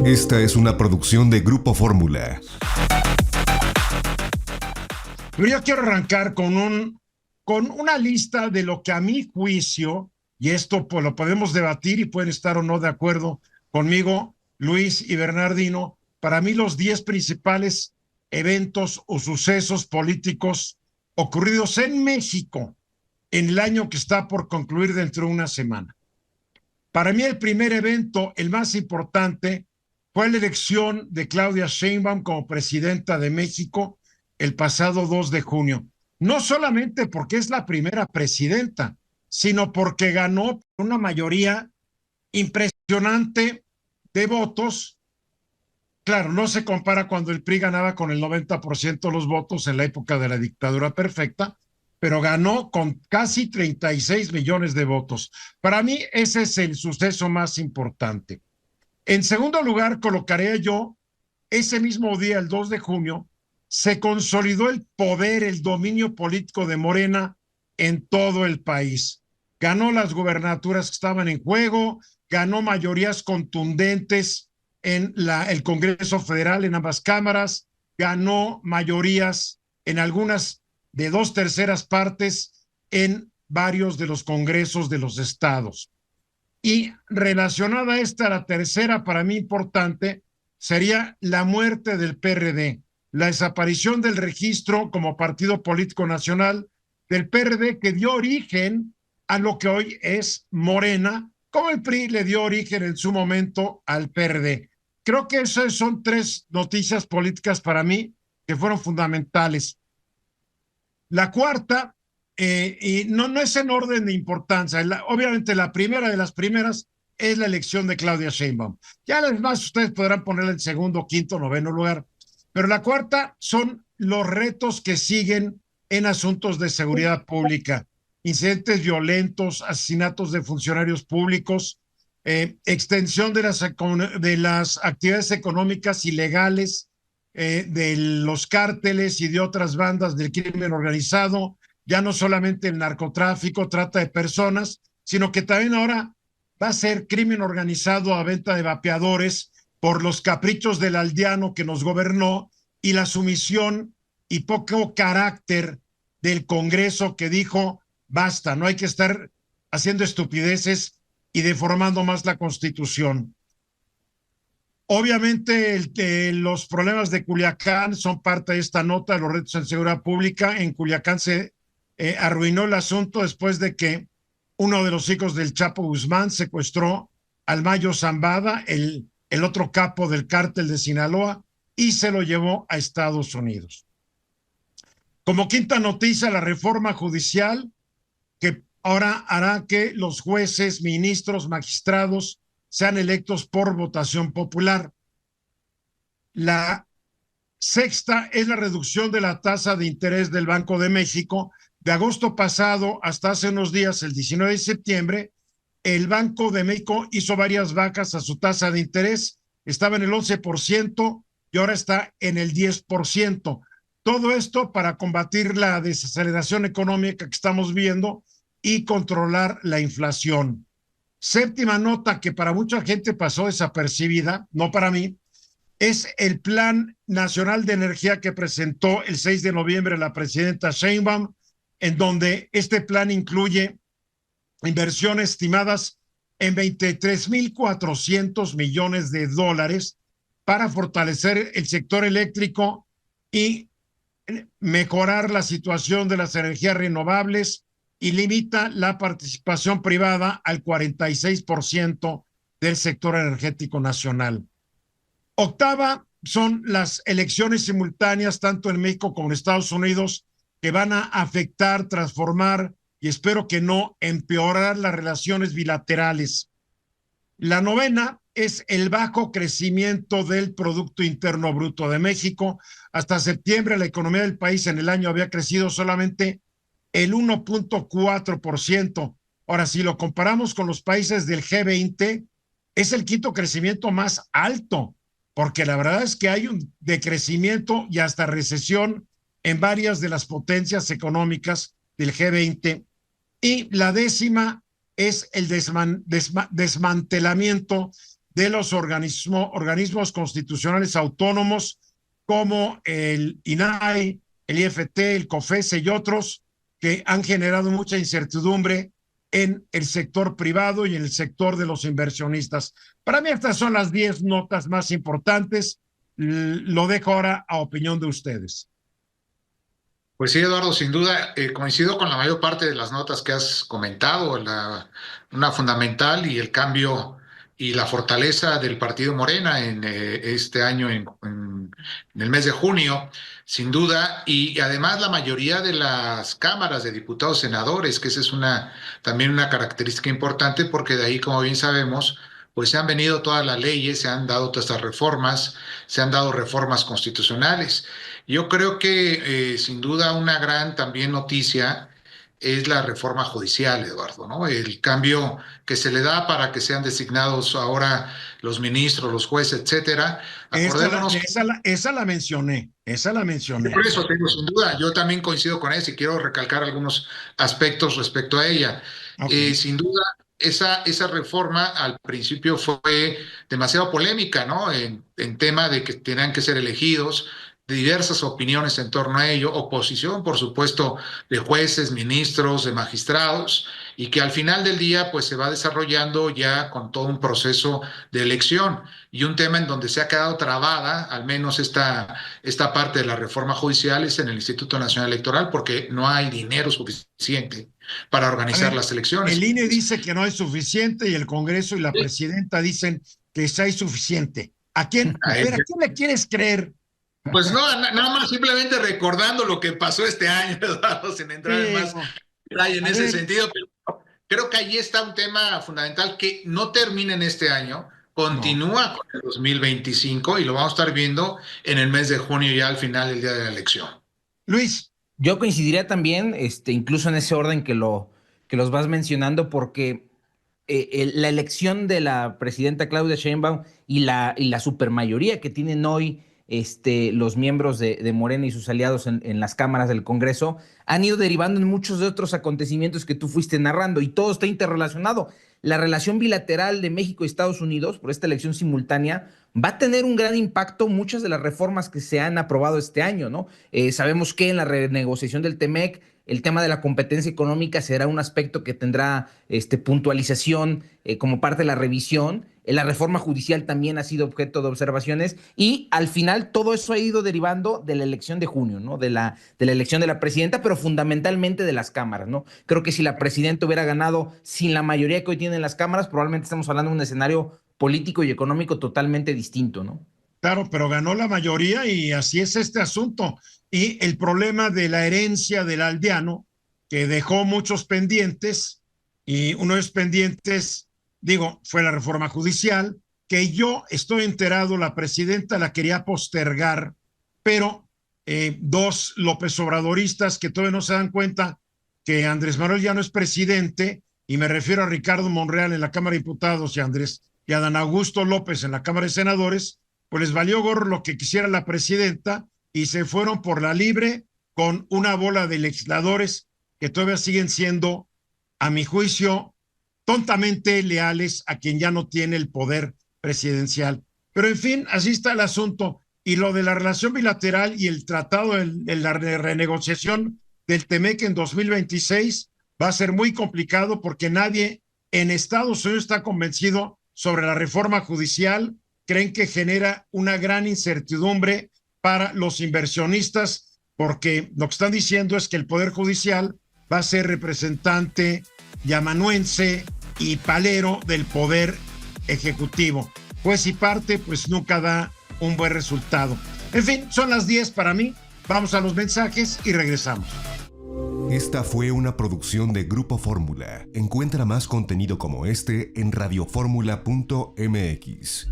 Esta es una producción de Grupo Fórmula. Yo quiero arrancar con una lista de lo que a mi juicio, y esto pues, lo podemos debatir y pueden estar o no de acuerdo conmigo, Luis y Bernardino, para mí los 10 principales eventos o sucesos políticos ocurridos en México en el año que está por concluir dentro de una semana. Para mí el primer evento, el más importante, fue la elección de Claudia Sheinbaum como presidenta de México el pasado 2 de junio. No solamente porque es la primera presidenta, sino porque ganó una mayoría impresionante de votos. Claro, no se compara cuando el PRI ganaba con el 90% de los votos en la época de la dictadura perfecta, pero ganó con casi 36 millones de votos. Para mí ese es el suceso más importante. En segundo lugar, colocaré yo, ese mismo día, el 2 de junio, se consolidó el poder, el dominio político de Morena en todo el país. Ganó las gubernaturas que estaban en juego, ganó mayorías contundentes en el Congreso Federal, en ambas cámaras, ganó mayorías en algunas de 2/3 partes en varios de los congresos de los estados. Y relacionada a esta, la tercera para mí importante, sería la muerte del PRD, la desaparición del registro como partido político nacional del PRD, que dio origen a lo que hoy es Morena, como el PRI le dio origen en su momento al PRD. Creo que esas son 3 noticias políticas para mí que fueron fundamentales. La cuarta, y no es en orden de importancia, obviamente la primera de las primeras es la elección de Claudia Sheinbaum. Ya además ustedes podrán ponerla en segundo, quinto, noveno lugar, pero la cuarta son los retos que siguen en asuntos de seguridad pública, incidentes violentos, asesinatos de funcionarios públicos, extensión de las actividades económicas ilegales, de los cárteles y de otras bandas del crimen organizado, ya no solamente el narcotráfico, trata de personas, sino que también ahora va a ser crimen organizado a venta de vapeadores por los caprichos del aldeano que nos gobernó y la sumisión y poco carácter del Congreso que dijo, basta, no hay que estar haciendo estupideces y deformando más la Constitución. Obviamente los problemas de Culiacán son parte de esta nota, los retos en seguridad pública. En Culiacán se arruinó el asunto después de que uno de los hijos del Chapo Guzmán secuestró al Mayo Zambada, el otro capo del cártel de Sinaloa, y se lo llevó a Estados Unidos. Como quinta noticia, la reforma judicial que ahora hará que los jueces, ministros, magistrados sean electos por votación popular. La sexta es la reducción de la tasa de interés del Banco de México. De agosto pasado hasta hace unos días, el 19 de septiembre, el Banco de México hizo varias bajas a su tasa de interés. Estaba en el 11% y ahora está en el 10%. Todo esto para combatir la desaceleración económica que estamos viendo y controlar la inflación. Séptima nota que para mucha gente pasó desapercibida, no para mí, es el Plan Nacional de Energía que presentó el 6 de noviembre la presidenta Sheinbaum, en donde este plan incluye inversiones estimadas en 23,400 millones de dólares para fortalecer el sector eléctrico y mejorar la situación de las energías renovables, y limita la participación privada al 46% del sector energético nacional. Octava son las elecciones simultáneas tanto en México como en Estados Unidos, que van a afectar, transformar y espero que no empeorar las relaciones bilaterales. La novena es el bajo crecimiento del Producto Interno Bruto de México. Hasta septiembre la economía del país en el año había crecido solamente el 1.4%. Ahora, si lo comparamos con los países del G20, es el quinto crecimiento más alto, porque la verdad es que hay un decrecimiento y hasta recesión en varias de las potencias económicas del G20. Y la décima es el desmantelamiento de los organismos constitucionales autónomos como el INAI, el IFT, el COFESE y otros que han generado mucha incertidumbre en el sector privado y en el sector de los inversionistas. Para mí estas son las 10 notas más importantes. Lo dejo ahora a opinión de ustedes. Pues sí, Eduardo, sin duda coincido con la mayor parte de las notas que has comentado, una fundamental y el cambio y la fortaleza del partido Morena en este año, en el mes de junio, sin duda, y además la mayoría de las cámaras de diputados senadores, que esa es también una característica importante, porque de ahí, como bien sabemos, pues se han venido todas las leyes, se han dado todas estas reformas, se han dado reformas constitucionales. Yo creo que sin duda una gran también noticia es la reforma judicial, Eduardo, ¿no? El cambio que se le da para que sean designados ahora los ministros, los jueces, etcétera. Acordémonos. Esa la mencioné. Por eso tengo sin duda, yo también coincido con eso y quiero recalcar algunos aspectos respecto a ella. Okay. Sin duda, esa reforma al principio fue demasiado polémica, ¿no? En tema de que tenían que ser elegidos, diversas opiniones en torno a ello, oposición, por supuesto, de jueces, ministros, de magistrados, y que al final del día pues se va desarrollando ya con todo un proceso de elección y un tema en donde se ha quedado trabada, al menos esta parte de la reforma judicial es en el Instituto Nacional Electoral, porque no hay dinero suficiente para organizar las elecciones. El INE dice que no es suficiente y el Congreso y la presidenta dicen que sí hay suficiente. ¿A quién le quieres creer? Pues no, nada más simplemente recordando lo que pasó este año, Eduardo, sin entrar en más detalle en ese sentido, pero creo que ahí está un tema fundamental que no termina en este año, continúa con el 2025 y lo vamos a estar viendo en el mes de junio ya al final del día de la elección. Luis. Yo coincidiría también, incluso en ese orden que los vas mencionando, porque la elección de la presidenta Claudia Sheinbaum y la supermayoría que tienen hoy los miembros de Morena y sus aliados en las cámaras del Congreso han ido derivando en muchos de otros acontecimientos que tú fuiste narrando y todo está interrelacionado. La relación bilateral de México y Estados Unidos por esta elección simultánea va a tener un gran impacto muchas de las reformas que se han aprobado este año, ¿no? Sabemos que en la renegociación del TEMEC el tema de la competencia económica será un aspecto que tendrá puntualización como parte de la revisión. La reforma judicial también ha sido objeto de observaciones y al final todo eso ha ido derivando de la elección de junio, ¿no? De la elección de la presidenta, pero fundamentalmente de las cámaras, ¿no? Creo que si la presidenta hubiera ganado sin la mayoría que hoy tienen las cámaras, probablemente estamos hablando de un escenario político y económico totalmente distinto, ¿no? Claro, pero ganó la mayoría y así es este asunto. Y el problema de la herencia del aldeano, que dejó muchos pendientes, y uno de los pendientes, fue la reforma judicial, que yo estoy enterado, la presidenta la quería postergar, pero dos López Obradoristas que todavía no se dan cuenta que Andrés Manuel ya no es presidente, y me refiero a Ricardo Monreal en la Cámara de Diputados y a Adán Augusto López en la Cámara de Senadores, pues les valió gorro lo que quisiera la presidenta y se fueron por la libre con una bola de legisladores que todavía siguen siendo, a mi juicio, tontamente leales a quien ya no tiene el poder presidencial. Pero en fin, así está el asunto. Y lo de la relación bilateral y el tratado de la renegociación del TEMEC en 2026 va a ser muy complicado porque nadie en Estados Unidos está convencido sobre la reforma judicial. Creen que genera una gran incertidumbre para los inversionistas porque lo que están diciendo es que el Poder Judicial va a ser representante yamanuense y palero del Poder Ejecutivo. Juez y parte, pues nunca da un buen resultado. En fin, son las 10 para mí. Vamos a los mensajes y regresamos. Esta fue una producción de Grupo Fórmula. Encuentra más contenido como este en radioformula.mx.